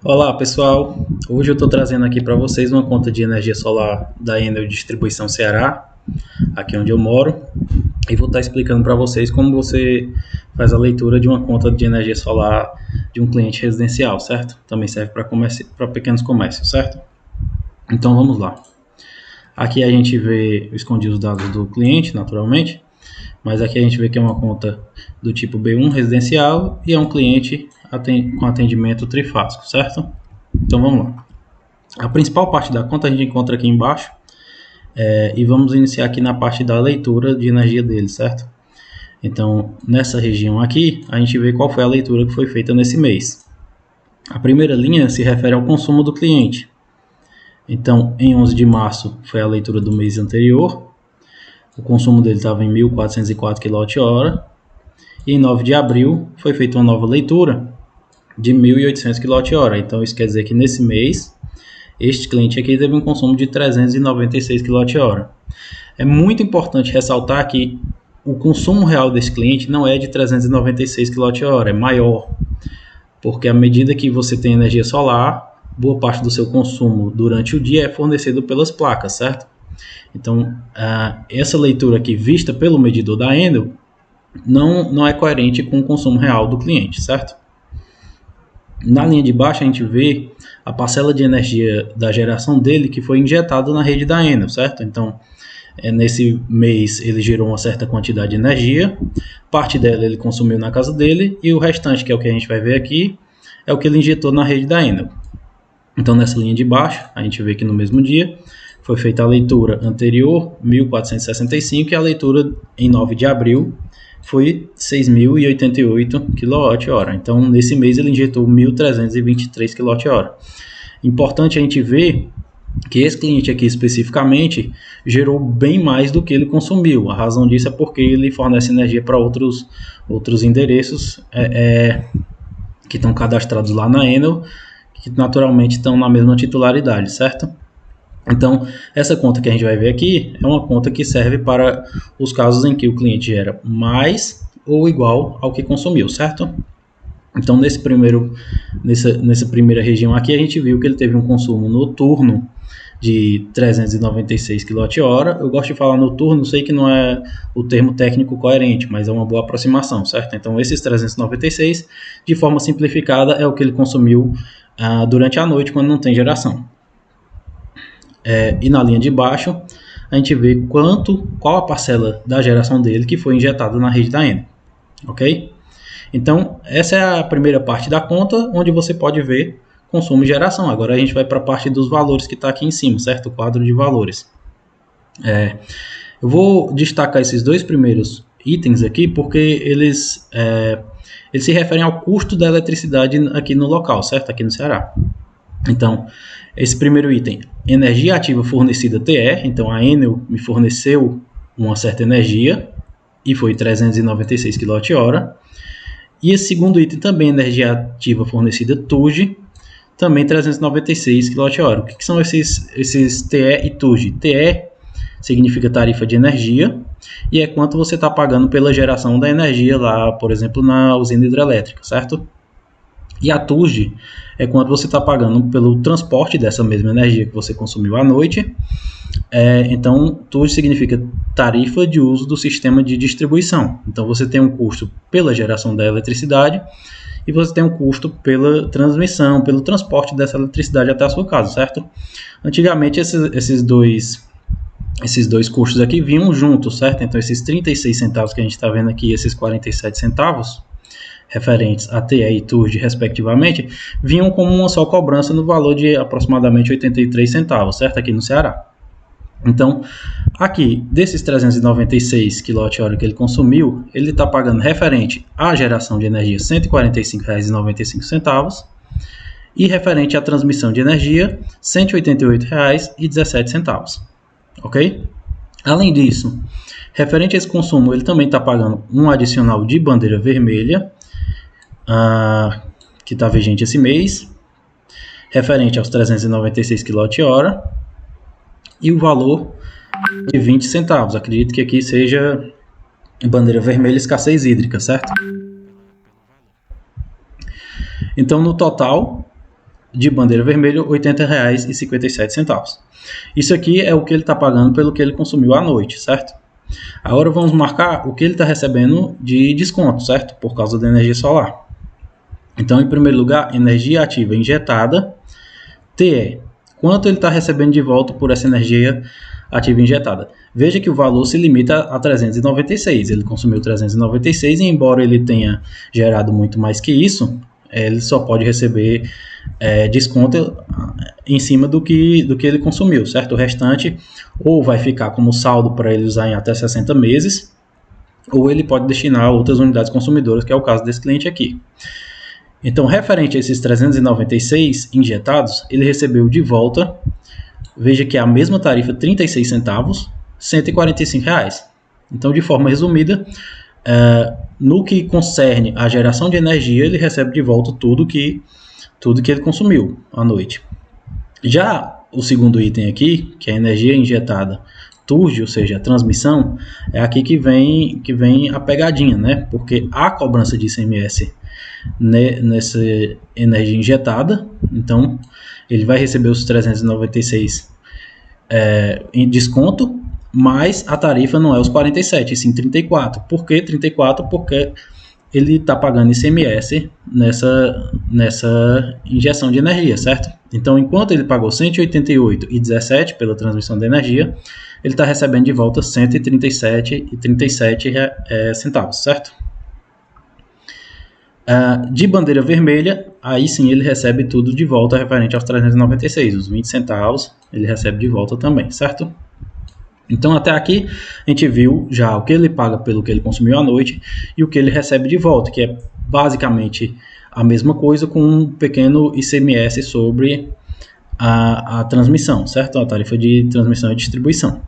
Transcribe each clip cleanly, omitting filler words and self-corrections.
Olá pessoal, hoje eu estou trazendo aqui para vocês uma conta de energia solar da Enel Distribuição Ceará, aqui onde eu moro, e vou estar explicando para vocês como você faz a leitura de uma conta de energia solar de um cliente residencial, certo? Também serve para pequenos comércios, certo? Então vamos lá. Aqui a gente vê escondidos os dados do cliente, naturalmente, mas aqui a gente vê que é uma conta do tipo B1 residencial e é um cliente com atendimento trifásico, certo? Então vamos lá. A principal parte da conta a gente encontra aqui embaixo e vamos iniciar aqui na parte da leitura de energia dele, certo? Então nessa região aqui a gente vê qual foi a leitura que foi feita nesse mês. A primeira linha se refere ao consumo do cliente. Então em 11 de março foi a leitura do mês anterior, o consumo dele estava em 1.404 kWh e em 9 de abril foi feita uma nova leitura de 1.800 kWh. Então isso quer dizer que nesse mês este cliente aqui teve um consumo de 396 kWh. É muito importante ressaltar que o consumo real desse cliente não é de 396 kWh, é maior, porque à medida que você tem energia solar, boa parte do seu consumo durante o dia é fornecido pelas placas, certo? Então, essa leitura aqui vista pelo medidor da Enel não é coerente com o consumo real do cliente, certo? Na linha de baixo a gente vê a parcela de energia da geração dele que foi injetada na rede da Enel, certo? Então, nesse mês ele gerou uma certa quantidade de energia, parte dela ele consumiu na casa dele e o restante, que é o que a gente vai ver aqui, é o que ele injetou na rede da Enel. Então, nessa linha de baixo, a gente vê que no mesmo dia foi feita a leitura anterior, 1.465, e a leitura em 9 de abril foi 6.088 kWh. Então, nesse mês ele injetou 1.323 kWh. Importante a gente ver que esse cliente aqui especificamente gerou bem mais do que ele consumiu. A razão disso é porque ele fornece energia para outros endereços que estão cadastrados lá na Enel, que naturalmente estão na mesma titularidade, certo? Então, essa conta que a gente vai ver aqui é uma conta que serve para os casos em que o cliente gera mais ou igual ao que consumiu, certo? Então, nessa primeira região aqui, a gente viu que ele teve um consumo noturno de 396 kWh. Eu gosto de falar noturno, sei que não é o termo técnico coerente, mas é uma boa aproximação, certo? Então, esses 396, de forma simplificada, é o que ele consumiu durante a noite, quando não tem geração. E na linha de baixo, a gente vê qual a parcela da geração dele que foi injetada na rede da Enel, ok? Então, essa é a primeira parte da conta, onde você pode ver consumo e geração. Agora a gente vai para a parte dos valores que está aqui em cima, certo? O quadro de valores. Eu vou destacar esses dois primeiros itens aqui, porque eles se referem ao custo da eletricidade aqui no local, certo? Aqui no Ceará. Então, esse primeiro item, energia ativa fornecida TE, então a Enel me forneceu uma certa energia, e foi 396 kWh. E esse segundo item também, energia ativa fornecida TUG, também 396 kWh. O que são esses TE e TUG? TE significa tarifa de energia, e é quanto você está pagando pela geração da energia lá, por exemplo, na usina hidrelétrica, certo? E a TUG é quanto você está pagando pelo transporte dessa mesma energia que você consumiu à noite. Então, TUG significa tarifa de uso do sistema de distribuição. Então, você tem um custo pela geração da eletricidade e você tem um custo pela transmissão, pelo transporte dessa eletricidade até a sua casa, certo? Antigamente, esses dois custos aqui vinham juntos, certo? Então, esses 36 centavos que a gente está vendo aqui, esses 47 centavos, referentes a TE e TURG, respectivamente, vinham como uma só cobrança no valor de aproximadamente 83 centavos, certo? Aqui no Ceará. Então, aqui, desses 396 kWh que ele consumiu, ele está pagando referente à geração de energia R$ 145,95 e referente à transmissão de energia R$ 188,17, ok? Além disso, referente a esse consumo, ele também está pagando um adicional de bandeira vermelha, que está vigente esse mês, referente aos 396 kWh, e o valor de 20 centavos. Acredito que aqui seja bandeira vermelha escassez hídrica, certo? Então, no total, de bandeira vermelha, R$ 80,57. Isso aqui é o que ele está pagando pelo que ele consumiu à noite, certo? Agora vamos marcar o que ele está recebendo de desconto, certo? Por causa da energia solar. Então, em primeiro lugar, energia ativa injetada, TE. Quanto ele está recebendo de volta por essa energia ativa injetada? Veja que o valor se limita a 396. Ele consumiu 396 e, embora ele tenha gerado muito mais que isso, ele só pode receber desconto em cima do que ele consumiu, certo? O restante ou vai ficar como saldo para ele usar em até 60 meses, ou ele pode destinar a outras unidades consumidoras, que é o caso desse cliente aqui. Então, referente a esses 396 injetados, ele recebeu de volta, veja que é a mesma tarifa, 36 centavos, R$ 145. Então, de forma resumida, no que concerne a geração de energia, ele recebe de volta tudo que ele consumiu à noite. Já o segundo item aqui, que é a energia injetada TURD, ou seja, a transmissão, é aqui que vem a pegadinha, né? Porque há cobrança de ICMS nessa energia injetada, então ele vai receber os 396 em desconto, mas a tarifa não é os 47, e sim 34. Por que 34? Porque ele está pagando ICMS nessa injeção de energia, certo? Então, enquanto ele pagou R$ 188,17 pela transmissão de energia, ele está recebendo de volta R$ 137,37 centavos, certo? De bandeira vermelha, aí sim ele recebe tudo de volta referente aos 396, os 20 centavos ele recebe de volta também, certo? Então, até aqui, a gente viu já o que ele paga pelo que ele consumiu à noite e o que ele recebe de volta, que é basicamente a mesma coisa com um pequeno ICMS sobre a transmissão, certo? A tarifa de transmissão e distribuição.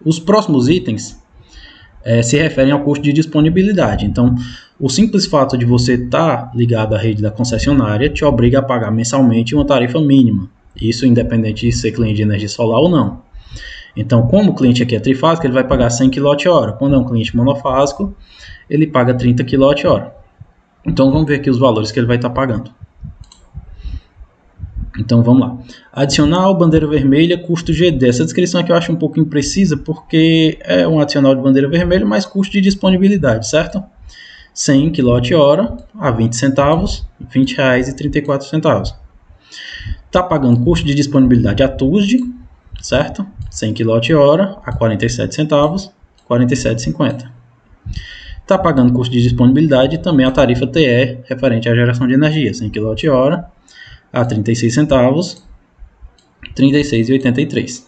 Os próximos itens se referem ao custo de disponibilidade. Então, o simples fato de você estar ligado à rede da concessionária te obriga a pagar mensalmente uma tarifa mínima. Isso independente de ser cliente de energia solar ou não. Então, como o cliente aqui é trifásico, ele vai pagar 100 kWh. Quando é um cliente monofásico, ele paga 30 kWh. Então, vamos ver aqui os valores que ele vai estar pagando. Então, vamos lá. Adicional, bandeira vermelha, custo GD. Essa descrição aqui eu acho um pouco imprecisa, porque é um adicional de bandeira vermelha, mais custo de disponibilidade, certo? 100 kWh a 20 centavos, R$ 20,34. Está pagando custo de disponibilidade a TUSD, certo? 100 kWh a 47 centavos, R$ 47,50. Está pagando custo de disponibilidade também a tarifa TE, referente à geração de energia, 100 kWh a 36 centavos, R$ 36,83.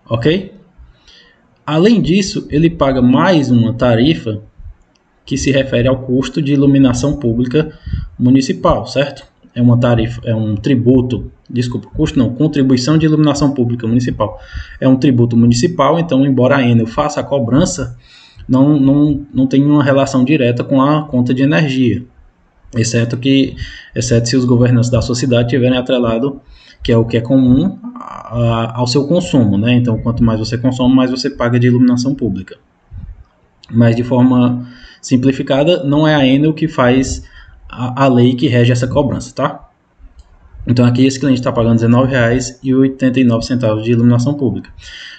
Ok? Além disso, ele paga mais uma tarifa que se refere ao custo de iluminação pública municipal, certo? É uma tarifa, é um tributo, contribuição de iluminação pública municipal. É um tributo municipal, então, embora a Enel faça a cobrança, não tem uma relação direta com a conta de energia, exceto se os governantes da sociedade tiverem atrelado, que é o que é comum, ao seu consumo, né? Então, quanto mais você consome, mais você paga de iluminação pública. Mas, de forma simplificada, não é a Enel que faz a lei que rege essa cobrança, tá? Então, aqui esse cliente está pagando R$ 19,89 de iluminação pública.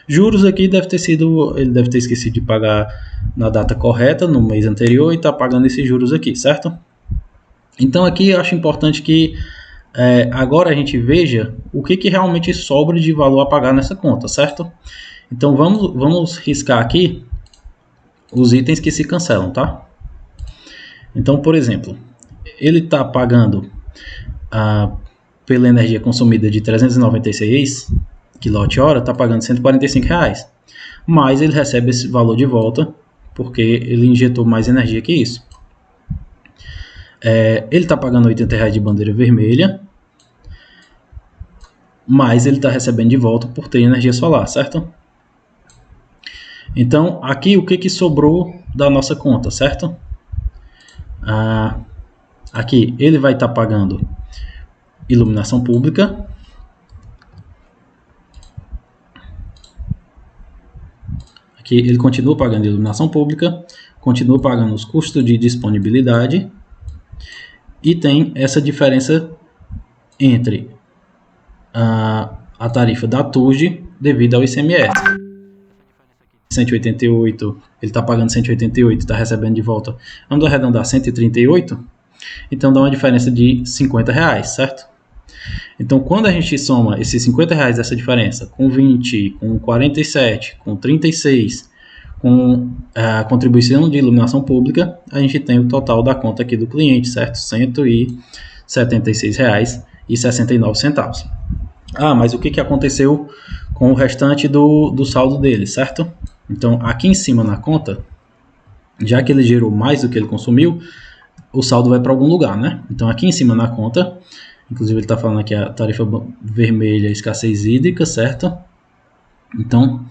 Juros aqui ele deve ter esquecido de pagar na data correta, no mês anterior, e está pagando esses juros aqui, certo? Então, aqui eu acho importante que agora a gente veja o que realmente sobra de valor a pagar nessa conta, certo? Então, vamos riscar aqui os itens que se cancelam, tá? Então, por exemplo, ele está pagando pela energia consumida de 396 kWh, está pagando R$ 145, mas ele recebe esse valor de volta porque ele injetou mais energia que isso. Ele está pagando R$ 80 de bandeira vermelha, mas ele está recebendo de volta por ter energia solar, certo? Então, aqui o que sobrou da nossa conta, certo? Aqui ele vai estar pagando iluminação pública, aqui ele continua pagando iluminação pública, continua pagando os custos de disponibilidade e tem essa diferença entre a tarifa da TUSD devido ao ICMS. 188, ele está pagando 188, está recebendo de volta, vamos arredondar, 138, então dá uma diferença de R$50, certo? Então, quando a gente soma esses R$50 dessa diferença com 20, com 47, com 36, com a contribuição de iluminação pública, a gente tem o total da conta aqui do cliente, certo? R$176,69. Mas o que aconteceu com o restante do saldo dele, certo? Então, aqui em cima na conta, já que ele gerou mais do que ele consumiu, o saldo vai para algum lugar, né? Então, aqui em cima na conta, inclusive ele está falando aqui a tarifa vermelha, escassez hídrica, certo? Então,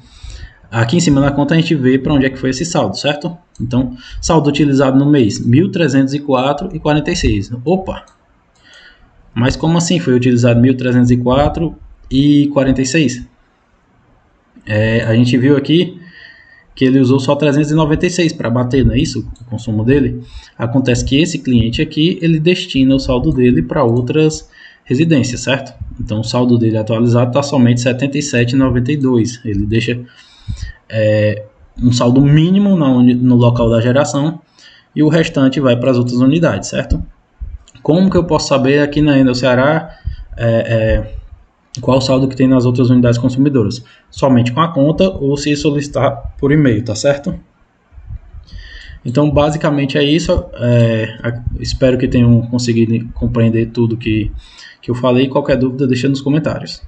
aqui em cima na conta a gente vê para onde é que foi esse saldo, certo? Então, saldo utilizado no mês, R$1.304,46. Opa! Mas como assim foi utilizado R$1.304,46? A gente viu aqui que ele usou só 396 para bater, não é isso? O consumo dele. Acontece que esse cliente aqui, ele destina o saldo dele para outras residências, certo? Então, o saldo dele atualizado está somente R$ 77,92. Ele deixa um saldo mínimo no local da geração e o restante vai para as outras unidades, certo? Como que eu posso saber aqui na Enel Ceará qual o saldo que tem nas outras unidades consumidoras? Somente com a conta ou se solicitar por e-mail, tá certo? Então, basicamente é isso. Espero que tenham conseguido compreender tudo que eu falei. Qualquer dúvida, deixa nos comentários.